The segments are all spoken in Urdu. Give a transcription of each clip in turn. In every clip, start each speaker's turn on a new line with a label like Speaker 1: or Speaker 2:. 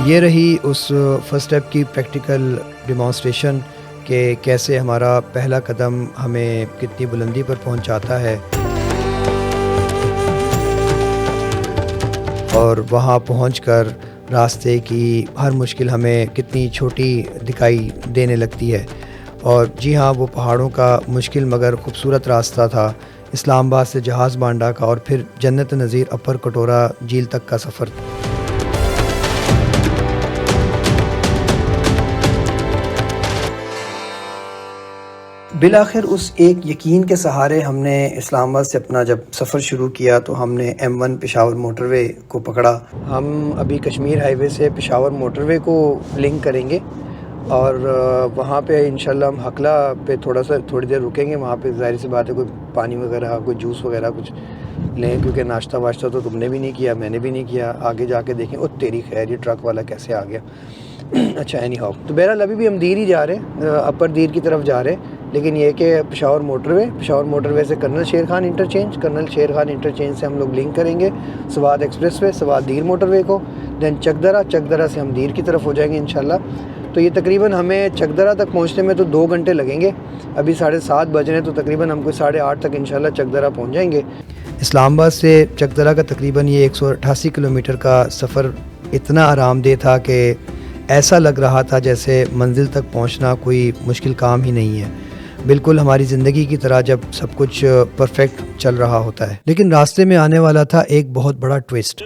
Speaker 1: یہ رہی اس فرسٹ اسٹیپ کی پریکٹیکل ڈیمانسٹریشن کہ کیسے ہمارا پہلا قدم ہمیں کتنی بلندی پر پہنچاتا ہے، اور وہاں پہنچ کر راستے کی ہر مشکل ہمیں کتنی چھوٹی دکھائی دینے لگتی ہے۔ اور جی ہاں، وہ پہاڑوں کا مشکل مگر خوبصورت راستہ تھا، اسلام آباد سے جہاز بانڈا کا اور پھر جنت نظیر اپر کٹورا جھیل تک کا سفر۔ بالآخر اس ایک یقین کے سہارے ہم نے اسلام آباد سے اپنا جب سفر شروع کیا تو ہم نے M1 پشاور موٹر وے کو پکڑا۔ ہم ابھی کشمیر ہائی وے سے پشاور موٹر وے کو لنک کریں گے، اور وہاں پہ انشاءاللہ ہم حقلہ پہ تھوڑی دیر رکیں گے۔ وہاں پہ ظاہر سی بات ہے کوئی پانی وغیرہ، کوئی جوس وغیرہ کچھ لیں، کیونکہ ناشتہ واشتہ تو تم نے بھی نہیں کیا، میں نے بھی نہیں کیا۔ آگے جا کے دیکھیں، او تیری خیر یہ ٹرک والا کیسے آ گیا۔ اچھا اینی ہاؤ، تو بہرحال ابھی بھی ہم دیر ہی جا رہے ہیں، اپر دیر کی طرف جا رہے ہیں، لیکن یہ کہ پشاور موٹر وے سے کرنل شیر خان انٹرچینج سے ہم لوگ لنک کریں گے سوات ایکسپریس وے، سوات دیر موٹر وے کو، دین چکدرہ سے ہم دیر کی طرف ہو جائیں گے انشاءاللہ۔ تو یہ تقریباً ہمیں چکدرہ تک پہنچنے میں تو 2 گھنٹے لگیں گے۔ ابھی 7:30 بج رہے ہیں، تو تقریباً ہم کوئی 8:30 تک انشاءاللہ چکدرہ پہنچ جائیں گے۔ اسلام آباد سے چکدرہ کا تقریباً یہ 188 کلومیٹر کا سفر اتنا آرام دہ تھا کہ ایسا لگ رہا تھا جیسے منزل تک پہنچنا کوئی مشکل کام ہی نہیں ہے، بالکل ہماری زندگی کی طرح جب سب کچھ پرفیکٹ چل رہا ہوتا ہے۔ لیکن راستے میں آنے والا تھا ایک بہت بڑا ٹویسٹ۔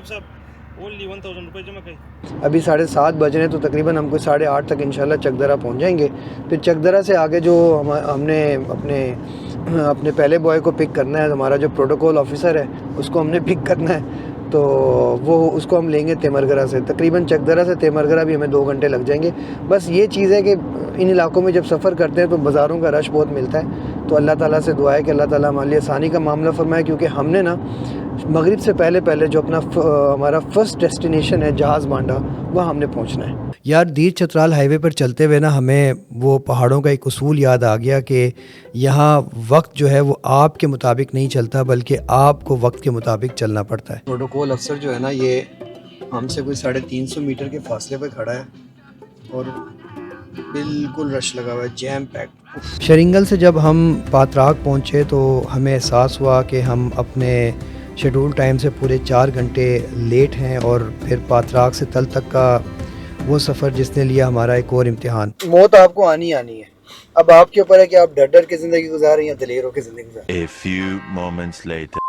Speaker 1: ابھی 7:30 بج رہے ہیں، تو تقریباً ہم کوئی 8:30 تک انشاءاللہ چکدرہ پہنچ جائیں گے۔ پھر چکدرہ سے آگے جو ہم نے اپنے پہلے بوائے کو پک کرنا ہے، ہمارا جو پروٹوکول آفیسر ہے اس کو ہم نے پک کرنا ہے، تو وہ اس کو ہم لیں گے تیمرگرہ سے۔ تقریباً چکدرہ سے تیمرگرہ بھی ہمیں 2 گھنٹے لگ جائیں گے۔ بس یہ چیز ہے کہ ان علاقوں میں جب سفر کرتے ہیں تو بازاروں کا رش بہت ملتا ہے، تو اللہ تعالیٰ سے دعا ہے کہ اللہ تعالیٰ ہمارے لیے آسانی کا معاملہ فرمائے، کیونکہ ہم نے نا مغرب سے پہلے جو ہمارا فرسٹ ڈیسٹینیشن ہے جہاز بانڈا، وہاں ہم نے پہنچنا ہے۔ یار دیر چترال ہائی وے پر چلتے ہوئے نا ہمیں وہ پہاڑوں کا ایک اصول یاد آ گیا کہ یہاں وقت جو ہے وہ آپ کے مطابق نہیں چلتا، بلکہ آپ کو وقت کے مطابق چلنا پڑتا ہے۔ پروٹوکول افسر جو ہے نا، یہ ہم سے کوئی 350 میٹر کے فاصلے پہ کھڑا ہے، اور بالکل رش لگا ہوا ہے، جیم پیکڈ۔ شرنگل سے جب ہم پاتراک پہنچے تو ہمیں احساس ہوا کہ ہم اپنے شیڈول ٹائم سے پورے 4 گھنٹے لیٹ ہیں، اور پھر پاتراک سے تل تک کا وہ سفر جس نے لیا ہمارا ایک اور امتحان۔ موت آپ کو آنی ہے، اب آپ کے اوپر ہے کہ آپ ڈر کے زندگی گزار رہے ہیں یا دلیر ہو کے زندگی گزار رہے ہیں۔
Speaker 2: A few moments later.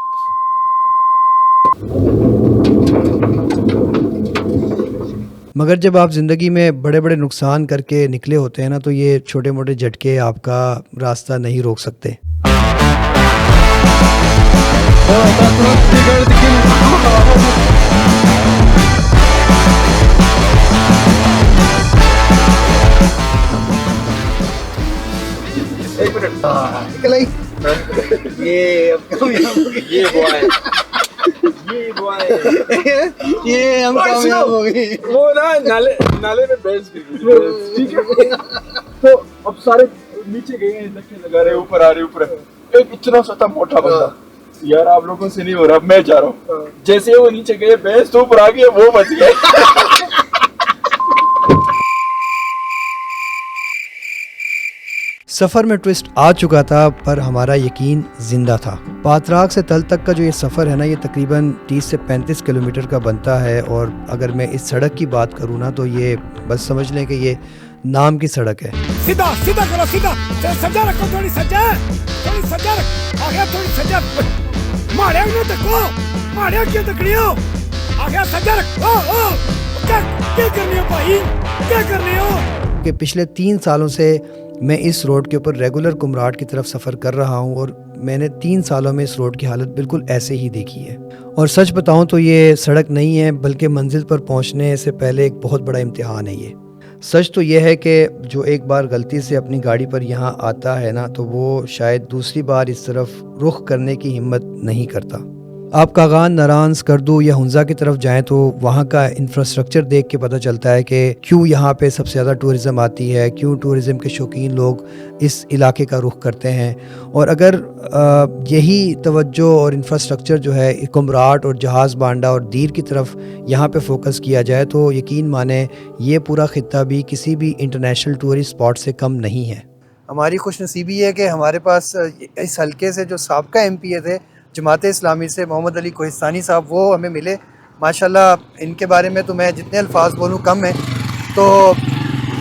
Speaker 1: مگر جب آپ زندگی میں بڑے بڑے نقصان کر کے نکلے ہوتے ہیں نا، تو یہ چھوٹے موٹے جھٹکے آپ کا راستہ نہیں روک سکتے۔ یہ ہم کامیاب ہو گئے۔
Speaker 3: وہ نا نالے میں بیٹھ گئی، ٹھیک ہے، تو اب سارے نیچے گئے ہیں، دھکے لگا رہے، اوپر آ رہے، اوپر ایک اتنا سا موٹا بندہ، یار آپ لوگوں سے نہیں ہو رہا، میں جا رہا ہوں۔ جیسے وہ نیچے گئے، بھینس تو اوپر آ گئی، وہ بچ گئے۔
Speaker 1: سفر میں ٹوسٹ آ چکا تھا، پر ہمارا یقین زندہ تھا۔ پاتراک سے تل تک کا جو یہ سفر ہے نا، یہ تقریباً 30 سے 35 کلومیٹر کا بنتا ہے، اور اگر میں اس سڑک کی بات کروں نا، تو یہ بس سمجھ لیں کہ یہ نام کی سڑک ہے۔
Speaker 4: سیدھا کرو، سیدھا سجا رکھو، تھوڑی سجا رکھ، آگے تھوڑی سجا، ماریا نہ تکو، ماریا کیوں تکڑیو، آگے سجا رکھ، کیا کرنے ہو بھائی، کیا کرنے ہو؟
Speaker 1: کہ پچھلے 3 سالوں سے میں اس روڈ کے اوپر ریگولر کمراٹ کی طرف سفر کر رہا ہوں، اور میں نے 3 سالوں میں اس روڈ کی حالت بالکل ایسے ہی دیکھی ہے۔ اور سچ بتاؤں تو یہ سڑک نہیں ہے، بلکہ منزل پر پہنچنے سے پہلے ایک بہت بڑا امتحان ہے یہ۔ سچ تو یہ ہے کہ جو ایک بار غلطی سے اپنی گاڑی پر یہاں آتا ہے نا، تو وہ شاید دوسری بار اس طرف رخ کرنے کی ہمت نہیں کرتا۔ آپ کاغان، ناران، اسکردو یا ہنزا کی طرف جائیں تو وہاں کا انفراسٹرکچر دیکھ کے پتہ چلتا ہے کہ کیوں یہاں پہ سب سے زیادہ ٹورزم آتی ہے، کیوں ٹورزم کے شوقین لوگ اس علاقے کا رخ کرتے ہیں. اور اگر یہی توجہ اور انفراسٹرکچر جو ہے کمراٹ اور جہاز بانڈا اور دیر کی طرف یہاں پہ فوکس کیا جائے تو یقین مانیں یہ پورا خطہ بھی کسی بھی انٹرنیشنل ٹورسٹ اسپاٹ سے کم نہیں ہے. ہماری خوش نصیبی ہے کہ ہمارے پاس اس حلقے سے جو سابقہ ایم پی اے تھے جماعت اسلامی سے، محمد علی کوہستانی صاحب، وہ ہمیں ملے. ماشاءاللہ ان کے بارے میں تو میں جتنے الفاظ بولوں کم ہیں. تو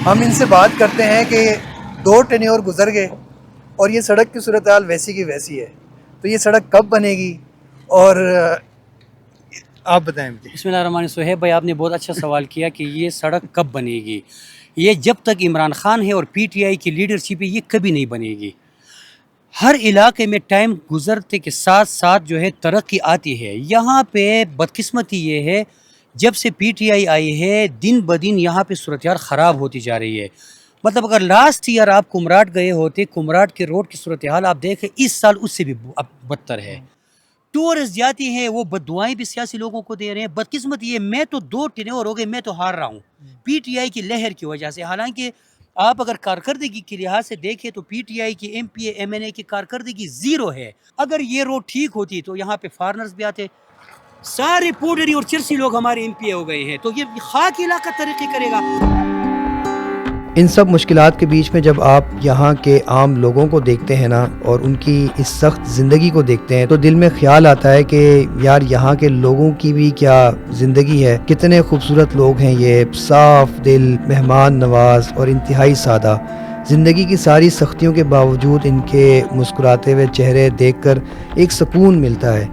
Speaker 1: ہم ان سے بات کرتے ہیں کہ 2 ٹینیور گزر گئے اور یہ سڑک کی صورتحال ویسی کی ویسی ہے. تو یہ سڑک کب بنے گی اور آپ بتائیں مجھے.
Speaker 5: بسم اللہ الرحمن الرحیم. صہیب بھائی آپ نے بہت اچھا سوال کیا کہ یہ سڑک کب بنے گی. یہ جب تک عمران خان ہے اور پی ٹی آئی کی لیڈرشپ ہے یہ کبھی نہیں بنے گی. ہر علاقے میں ٹائم گزرتے کے ساتھ ساتھ جو ہے ترقی آتی ہے. یہاں پہ بدقسمتی یہ ہے جب سے پی ٹی آئی آئی ہے دن بدن یہاں پہ صورتحال خراب ہوتی جا رہی ہے. مطلب اگر لاسٹ ایئر آپ کمراٹ گئے ہوتے، کمراٹ کے روڈ کی صورتحال آپ دیکھیں اس سال اس سے بھی بدتر ہے. ٹورسٹ جاتی ہیں وہ بددعائیں بھی سیاسی لوگوں کو دے رہے ہیں. بدقسمت یہ میں تو 2 ٹینیور ہو گئے میں تو ہار رہا ہوں پی ٹی آئی کی لہر کی وجہ سے. حالانکہ آپ اگر کارکردگی کے لحاظ سے دیکھیں تو پی ٹی آئی کی M P A M N A کی کارکردگی 0 ہے. اگر یہ روڈ ٹھیک ہوتی تو یہاں پہ فارنرز بھی آتے. سارے پوڈری اور چرسی لوگ ہمارے ایم پی اے ہو گئے ہیں تو یہ خاک علاقہ ترقی کرے گا.
Speaker 1: ان سب مشکلات کے بیچ میں جب آپ یہاں کے عام لوگوں کو دیکھتے ہیں نا اور ان کی اس سخت زندگی کو دیکھتے ہیں تو دل میں خیال آتا ہے کہ یار یہاں کے لوگوں کی بھی کیا زندگی ہے. کتنے خوبصورت لوگ ہیں یہ، صاف دل، مہمان نواز اور انتہائی سادہ. زندگی کی ساری سختیوں کے باوجود ان کے مسکراتے ہوئے چہرے دیکھ کر ایک سکون ملتا ہے.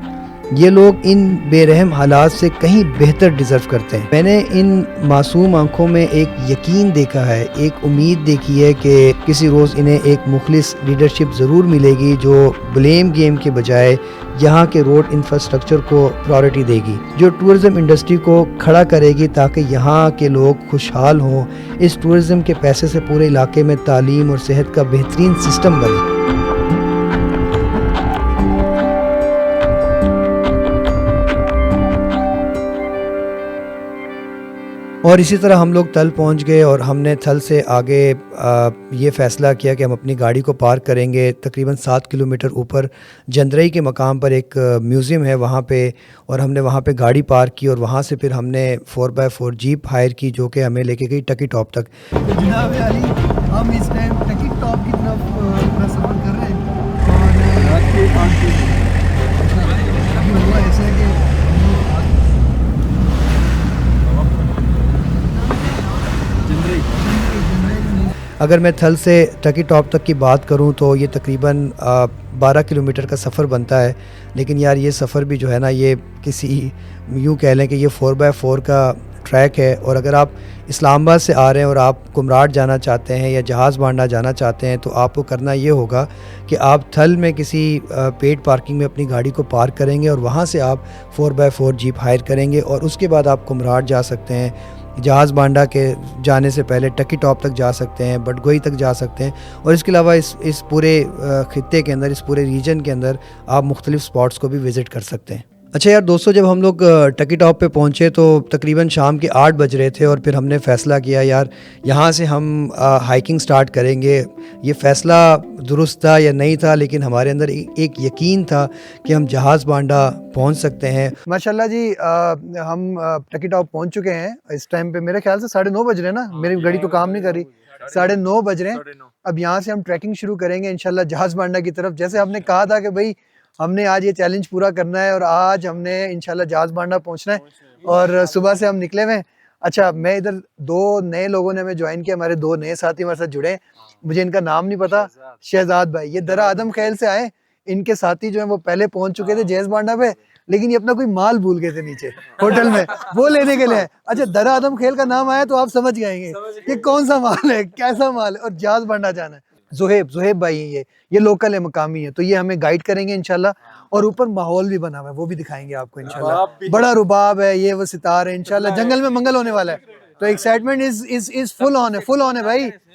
Speaker 1: یہ لوگ ان بے رحم حالات سے کہیں بہتر ڈیزرو کرتے ہیں. میں نے ان معصوم آنکھوں میں ایک یقین دیکھا ہے، ایک امید دیکھی ہے کہ کسی روز انہیں ایک مخلص لیڈرشپ ضرور ملے گی جو بلیم گیم کے بجائے یہاں کے روڈ انفراسٹرکچر کو پرائورٹی دے گی، جو ٹورزم انڈسٹری کو کھڑا کرے گی تاکہ یہاں کے لوگ خوشحال ہوں. اس ٹورزم کے پیسے سے پورے علاقے میں تعلیم اور صحت کا بہترین سسٹم بنے. اور اسی طرح ہم لوگ تھل پہنچ گئے اور ہم نے تھل سے آگے یہ فیصلہ کیا کہ ہم اپنی گاڑی کو پارک کریں گے. تقریباً 7 کلومیٹر اوپر جندرئی کے مقام پر ایک میوزیم ہے وہاں پہ، اور ہم نے وہاں پہ گاڑی پارک کی اور وہاں سے پھر ہم نے 4x4 جیپ ہائر کی جو کہ ہمیں لے کے گئی ٹکی ٹاپ تک. جناب علی ہم اس ٹائم ٹکی ٹاپ کی طرف سفر کر رہے ہیں اور ایسا ہے کہ اگر میں تھل سے ٹکی ٹاپ تک کی بات کروں تو یہ تقریباً 12 کلومیٹر کا سفر بنتا ہے. لیکن یار یہ سفر بھی جو ہے نا یہ کسی یوں کہہ لیں کہ یہ 4x4 کا ٹریک ہے. اور اگر آپ اسلام آباد سے آ رہے ہیں اور آپ کمراٹ جانا چاہتے ہیں یا جہاز بانڈا جانا چاہتے ہیں تو آپ کو کرنا یہ ہوگا کہ آپ تھل میں کسی پیڈ پارکنگ میں اپنی گاڑی کو پارک کریں گے اور وہاں سے آپ 4x4 جیپ ہائر کریں گے اور اس کے بعد آپ کمراٹ جا سکتے ہیں. جہاز بانڈا کے جانے سے پہلے ٹکی ٹاپ تک جا سکتے ہیں، بٹگوئی تک جا سکتے ہیں. اور اس کے علاوہ اس پورے خطے کے اندر، اس پورے ریجن کے اندر آپ مختلف سپاٹس کو بھی وزٹ کر سکتے ہیں. اچھا یار دوستو، جب ہم لوگ ٹکی ٹاپ پہ پہنچے تو تقریباً شام کے 8 بج رہے تھے اور پھر ہم نے فیصلہ کیا یار یہاں سے ہم ہائیکنگ سٹارٹ کریں گے. یہ فیصلہ درست تھا یا نہیں تھا لیکن ہمارے اندر ایک یقین تھا کہ ہم جہاز بانڈا پہنچ سکتے ہیں. ماشاءاللہ جی ہم ٹکی ٹاپ پہنچ چکے ہیں. اس ٹائم پہ میرے خیال سے 9:30 بج رہے ہیں نا، میری گھڑی تو کام نہیں کر رہی. 9:30 بج رہے ہیں. اب یہاں سے ہم ٹریکنگ شروع کریں گے انشاءاللہ جہاز بانڈا کی طرف. جیسے ہم نے کہا تھا کہ بھائی ہم نے آج یہ چیلنج پورا کرنا ہے اور آج ہم نے انشاءاللہ جہاز بانڈا پہنچنا ہے اور صبح سے ہم نکلے ہوئے ہیں. اچھا میں ادھر 2 نئے لوگوں نے ہمیں جوائن کیا، ہمارے 2 نئے ساتھی ہمارے ساتھ جڑے ہیں. مجھے ان کا نام نہیں پتا. شہزاد بھائی، یہ درہ آدم خیل سے آئے. ان کے ساتھی جو ہیں وہ پہلے پہنچ چکے تھے جہاز بانڈا پہ لیکن یہ اپنا کوئی مال بھول گئے تھے نیچے ہوٹل میں، وہ لینے کے لیے. اچھا درہ آدم خیل کا نام آیا تو آپ سمجھ گئے گے کہ کون سا مال ہے، کیسا مال ہے. اور جہاز بانڈا جانا ہے. زہیب بھائی ہیں یہ لوکل ہے، مقامی ہے، تو یہ ہمیں گائیڈ کریں گے انشاءاللہ. اور اوپر ماحول بھی بنا ہوا ہے وہ بھی دکھائیں گے آپ کو انشاءاللہ. بڑا رباب ہے یہ، وہ ستار ہے انشاءاللہ. جنگل میں منگل ہونے والا ہے تو ایکسائٹمنٹ از فل آن ہے بھائی.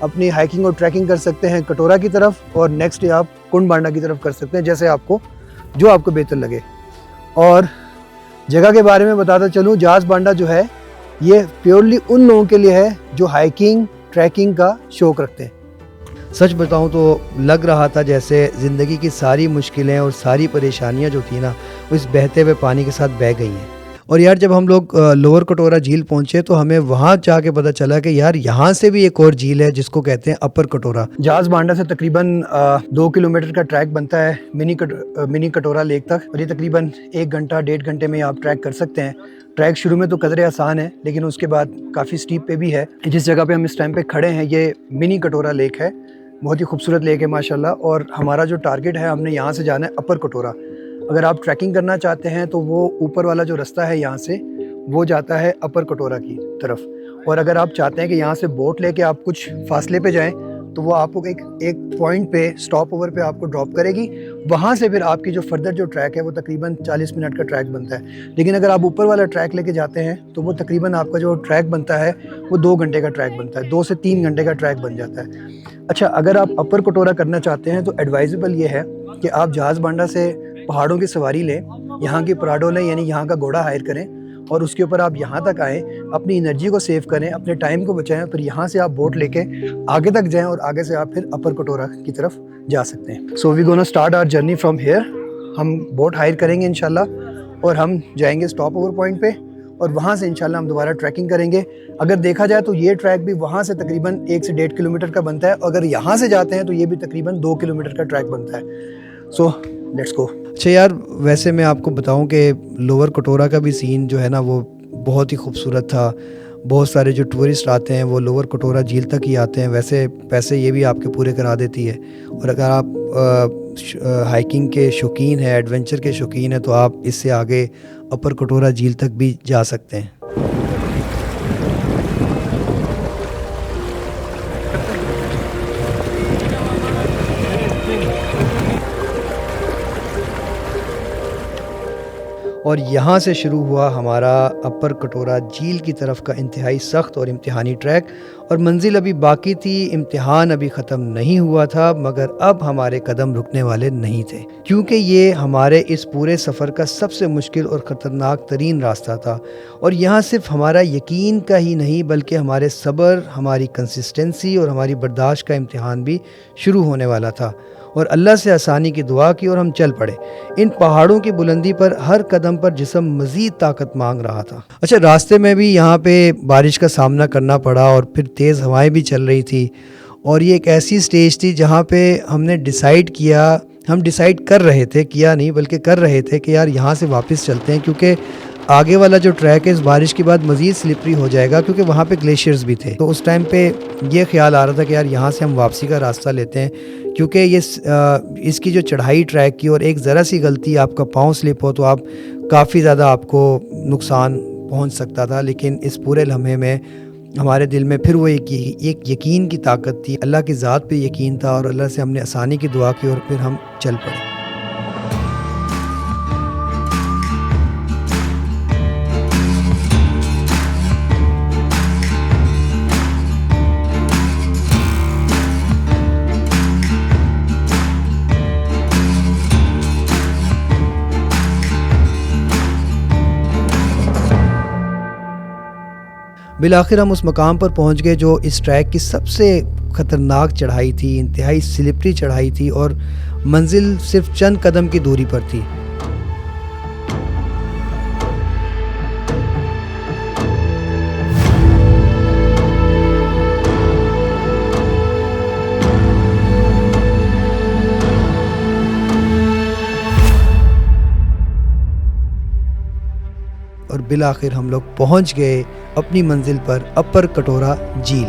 Speaker 1: اپنی ہائکنگ اور ٹریکنگ کر سکتے ہیں کٹورا کی طرف, اور نیکسٹ ڈے آپ کنڈ بانڈا کی طرف کر سکتے ہیں, جیسے آپ کو بہتر لگے. اور جگہ کے بارے میں بتاتا چلوں, جاز بانڈا جو ہے یہ پیورلی ان لوگوں کے لیے ہے جو ہائکنگ ٹریکنگ کا شوق رکھتے ہیں. سچ بتاؤں تو لگ رہا تھا جیسے زندگی کی ساری مشکلیں اور ساری پریشانیاں جو تھیں نا وہ اس بہتے ہوئے پانی کے ساتھ بہہ گئی ہیں. اور یار جب ہم لوگ لوور کٹورا جھیل پہنچے تو ہمیں وہاں جا کے پتہ چلا کہ یار یہاں سے بھی ایک اور جھیل ہے جس کو کہتے ہیں اپر کٹورا. جاز بانڈا سے تقریباً 2 کلومیٹر کا ٹریک بنتا ہے منی کٹورا لیک تک, اور یہ تقریباً 1 گھنٹہ 1.5 گھنٹے میں آپ ٹریک کر سکتے ہیں. ٹریک شروع میں تو قدرے آسان ہے لیکن اس کے بعد کافی سٹیپ پہ بھی ہے. جس جگہ پہ ہم اس ٹائم پہ کھڑے ہیں یہ منی کٹورا لیک ہے, بہت ہی خوبصورت لیک ہے ماشاءاللہ. اور ہمارا جو ٹارگٹ ہے ہم نے یہاں سے جانا ہے اپر کٹورا. اگر آپ ٹریکنگ کرنا چاہتے ہیں تو وہ اوپر والا جو رستہ ہے یہاں سے وہ جاتا ہے اپر کٹورا کی طرف, اور اگر آپ چاہتے ہیں کہ یہاں سے بوٹ لے کے آپ کچھ فاصلے پہ جائیں تو وہ آپ کو ایک پوائنٹ پہ اسٹاپ اوور پہ آپ کو ڈراپ کرے گی. وہاں سے پھر آپ کی جو فردر جو ٹریک ہے وہ تقریباً 40 منٹ کا ٹریک بنتا ہے. لیکن اگر آپ اوپر والا ٹریک لے کے جاتے ہیں تو وہ تقریباً آپ کا جو ٹریک بنتا ہے وہ 2 گھنٹے کا ٹریک بنتا ہے, 2 سے 3 گھنٹے کا ٹریک بن جاتا ہے. اچھا, اگر آپ اپر کٹورا کرنا چاہتے ہیں تو ایڈوائزبل یہ ہے کہ آپ جہاز بانڈا سے پہاڑوں کی سواری لیں, یہاں کی پراڈو لیں یعنی یہاں کا گھوڑا ہائر کریں, اور اس کے اوپر آپ یہاں تک آئیں, اپنی انرجی کو سیو کریں, اپنے ٹائم کو بچائیں, پھر یہاں سے آپ بوٹ لے کے آگے تک جائیں اور آگے سے آپ پھر اپر کٹورا کی طرف جا سکتے ہیں. So we gonna start our journey from here. ہم بوٹ ہائر کریں گے انشاءاللہ اور ہم جائیں گے اسٹاپ اوور پوائنٹ پہ, اور وہاں سے انشاءاللہ ہم دوبارہ ٹریکنگ کریں گے. اگر دیکھا جائے تو یہ ٹریک بھی وہاں سے تقریباً 1 سے 1.5 کلومیٹر کا بنتا ہے, اگر یہاں سے جاتے ہیں تو یہ بھی تقریباً 2 کلومیٹر کا ٹریک بنتا ہے. So let's go. اچھا یار, ویسے میں آپ کو بتاؤں کہ لوور کٹورا کا بھی سین جو ہے نا وہ بہت ہی خوبصورت تھا. بہت سارے جو ٹورسٹ آتے ہیں وہ لوور کٹورا جھیل تک ہی آتے ہیں, ویسے پیسے یہ بھی آپ کے پورے کرا دیتی ہے. اور اگر آپ ہائکنگ کے شوقین ہیں, ایڈونچر کے شوقین ہیں, تو آپ اس سے آگے اپر کٹورا جھیل تک بھی جا سکتے ہیں. اور یہاں سے شروع ہوا ہمارا اپر کٹورا جھیل کی طرف کا انتہائی سخت اور امتحانی ٹریک. اور منزل ابھی باقی تھی, امتحان ابھی ختم نہیں ہوا تھا, مگر اب ہمارے قدم رکنے والے نہیں تھے, کیونکہ یہ ہمارے اس پورے سفر کا سب سے مشکل اور خطرناک ترین راستہ تھا. اور یہاں صرف ہمارا یقین کا ہی نہیں بلکہ ہمارے صبر, ہماری کنسسٹنسی اور ہماری برداشت کا امتحان بھی شروع ہونے والا تھا. اور اللہ سے آسانی کی دعا کی اور ہم چل پڑے. ان پہاڑوں کی بلندی پر ہر قدم پر جسم مزید طاقت مانگ رہا تھا. اچھا, راستے میں بھی یہاں پہ بارش کا سامنا کرنا پڑا اور پھر تیز ہوائیں بھی چل رہی تھی. اور یہ ایک ایسی سٹیج تھی جہاں پہ ہم نے ڈیسائیڈ کر رہے تھے, کیا نہیں بلکہ کر رہے تھے کہ یار یہاں سے واپس چلتے ہیں, کیونکہ آگے والا جو ٹریک ہے اس بارش کے بعد مزید سلپری ہو جائے گا, کیونکہ وہاں پہ گلیشیئرز بھی تھے. تو اس ٹائم پہ یہ خیال آ رہا تھا کہ یار یہاں سے ہم واپسی کا راستہ لیتے ہیں, کیونکہ یہ اس کی جو چڑھائی ٹریک کی, اور ایک ذرا سی غلطی آپ کا پاؤں سلپ ہو تو آپ کافی زیادہ آپ کو نقصان پہنچ سکتا تھا. لیکن اس پورے لمحے میں ہمارے دل میں پھر وہ ایک یقین کی طاقت تھی, اللہ کی ذات پہ یقین تھا, اور اللہ سے ہم نے آسانی کی دعا کی اور پھر ہم چل پڑے. بالآخر ہم اس مقام پر پہنچ گئے جو اس ٹریک کی سب سے خطرناک چڑھائی تھی, انتہائی سلپری چڑھائی تھی, اور منزل صرف چند قدم کی دوری پر تھی. اور بالآخر ہم لوگ پہنچ گئے اپنی منزل پر, اپر کٹورا جھیل.